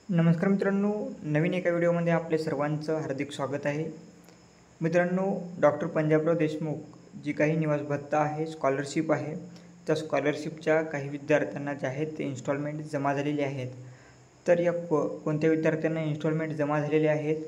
नमस्कार मित्रांनो, नवीन एका व्हिडिओमध्ये आपले सर्वांचं हार्दिक स्वागत आहे. मित्रांनो, डॉक्टर पंजाबराव देशमुख जी काही निवास भत्ता आहे, स्कॉलरशिप आहे, त्या स्कॉलरशिपच्या काही विद्यार्थ्यांना जे आहेत ते इन्स्टॉलमेंट जमा झालेले आहेत. तर या कोणत्या विद्यार्थ्यांना इन्स्टॉलमेंट जमा झालेले आहेत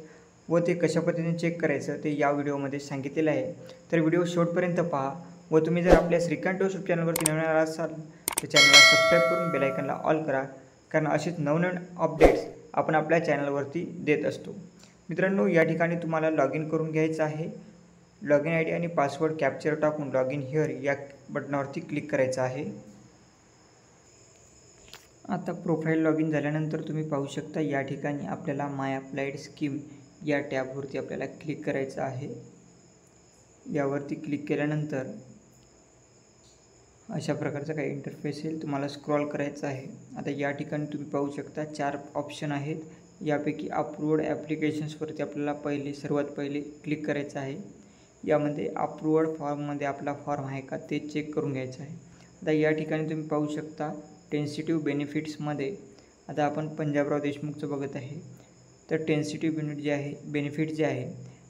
व ते कशा पद्धतीने चेक करायचं ते या व्हिडिओमध्ये सांगितलेलं आहे. तर व्हिडिओ शेवटपर्यंत पहा व तुम्ही जर आपल्या श्रीकांत यूट्यूब चॅनलवरती नवीन आला असाल तर चॅनलला सबस्क्राईब करून बेल आयकॉनला ऑल करा, कारण असेच नवनवीन अपडेट्स आपण आपल्या चॅनलवरती देत असतो. मित्रांनो, या ठिकाणी तुम्हाला लॉग इन करून घ्यायचं आहे. लॉग इन ID आणि पासवर्ड कॅप्चर टाकून लॉग इन हिअर या बटनावरती क्लिक करायचं आहे. आता प्रोफाईल लॉग इन झाल्यानंतर तुम्ही पाहू शकता या ठिकाणी आपल्याला माय अप्लाइड स्कीम या टॅबवरती आपल्याला क्लिक करायचं आहे. यावरती क्लिक केल्यानंतर अशा प्रकारचा काही इंटरफेस येईल, तुम्हाला स्क्रॉल करायचं आहे. आता या ठिकाणी तुम्ही पाहू शकता 4 ऑप्शन आहेत. यापैकी अप्रूव्ड ॲप्लिकेशन्सवरती आपल्याला सर्वात पहिले क्लिक करायचं आहे. यामध्ये अप्रूव्ड फॉर्ममध्ये आपला फॉर्म आहे का ते चेक करून घ्यायचं आहे. आता या ठिकाणी तुम्ही पाहू शकता टेन्सिटिव्ह बेनिफिट्समध्ये आता आपण पंजाबराव देशमुखचं बघत आहे. तर टेन्सिटिव्ह बेनिफिट जे आहे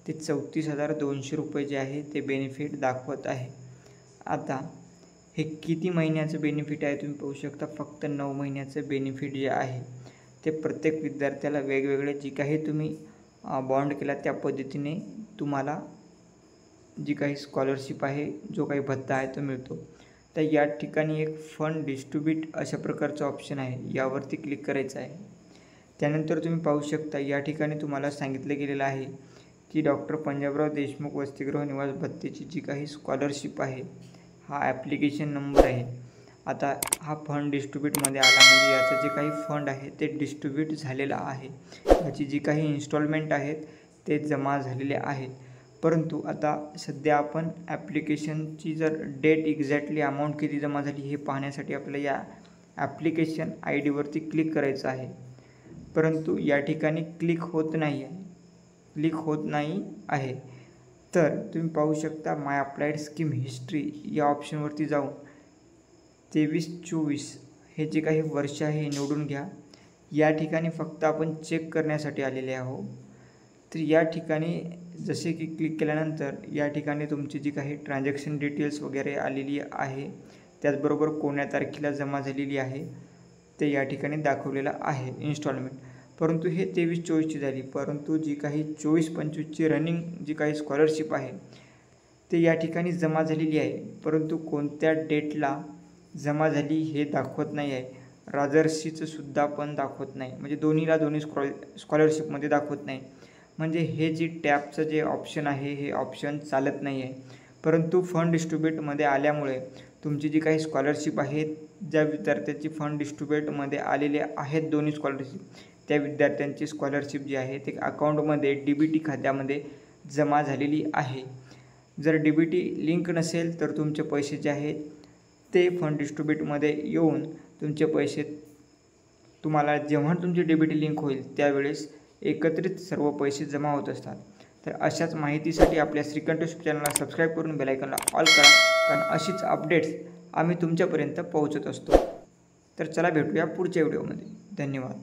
ते 34,200 रुपये जे आहे ते बेनिफिट दाखवत आहे. आता हे किती महिन्याचं बेनिफिट आहे तुम्ही पाहू शकता. फक्त 9 महिन्याचं बेनिफिट जे आहे ते प्रत्येक विद्यार्थ्याला वेगवेगळे जी काही तुम्ही बॉन्ड केला त्या पद्धतीने तुम्हाला जी काही स्कॉलरशिप आहे, जो काही भत्ता आहे तो मिळतो. तर या ठिकाणी एक फंड डिस्ट्रीब्यूट अशा प्रकारचं ऑप्शन आहे, यावरती क्लिक करायचं आहे. त्यानंतर तुम्ही पाहू शकता या ठिकाणी तुम्हाला सांगितलं गेलेलं आहे की डॉक्टर पंजाबराव देशमुख वसतिगृह निवास भत्तेची जी काही स्कॉलरशिप आहे हा ॲप्लिकेशन नंबर आहे. आता हा फंड डिस्ट्रीब्यूटमध्ये आला म्हणजे याचं जे काही फंड आहे ते डिस्ट्रीब्यूट झालेलं आहे. याची जी काही इन्स्टॉलमेंट आहेत ते जमा झालेले आहेत. परंतु आता सध्या आपण ॲप्लिकेशनची जर डेट एक्झॅक्टली अमाऊंट किती जमा झाली हे पाहण्यासाठी आपल्याला या ॲप्लिकेशन ID वरती क्लिक करायचं आहे. परंतु या ठिकाणी क्लिक होत नाही आहे. तर तुम्ही पाहू शकता माय अप्लाइड स्कीम हिस्ट्री या ऑप्शनवरती जाऊन 23-24 हे जे काही वर्ष आहे हे निवडून घ्या. या ठिकाणी फक्त आपण चेक करण्यासाठी आलेले आहोत. तर या ठिकाणी जसे की क्लिक केल्यानंतर या ठिकाणी तुमची जी काही ट्रान्झॅक्शन डिटेल्स वगैरे आलेली आहे, त्याचबरोबर कोण्या तारखेला जमा झालेली आहे ते या ठिकाणी दाखवलेलं आहे इन्स्टॉलमेंट. परंतु हे 23-24ची झाली, परंतु जी काही 24-25ची रनिंग जी काही स्कॉलरशिप आहे ते या ठिकाणी जमा झालेली आहे. परंतु कोणत्या डेटला जमा झाली हे दाखवत नाही आहे. राजर्षीचं सुद्धा पण दाखवत नाही, म्हणजे दोन्ही स्कॉलरशिपमध्ये दाखवत नाही. म्हणजे हे जी टॅबचं जे ऑप्शन आहे हे ऑप्शन चालत नाही आहे. परंतु फंड डिस्ट्रीब्यूटमध्ये आल्यामुळे तुमची जी काही स्कॉलरशिप आहे, ज्या विद्यार्थ्यांची फंड डिस्ट्रीब्यूटमध्ये आलेले आहेत दोन्ही स्कॉलरशिप, त्या विद्यार्थ्यांची स्कॉलरशिप जी आहे ते अकाउंटमध्ये DBT खात्यामध्ये जमा झालेली आहे. जर DBT लिंक नसेल तर तुमचे पैसे जे आहेत ते फंड डिस्ट्रीब्यूटमध्ये येऊन तुमचे पैसे तुम्हाला जेव्हा तुमची DBT लिंक होईल त्यावेळेस एकत्रित सर्व पैसे जमा होत असतात. तर अशाच माहितीसाठी आपल्या श्रीकांत यूट्यूब चॅनलला सबस्क्राईब करून बेल आयकॉनला ऑल करा, कारण अशीच अपडेट्स आम्ही तुमच्यापर्यंत पोहोचत असतो. तर चला भेटूया पुढच्या व्हिडिओमध्ये. धन्यवाद.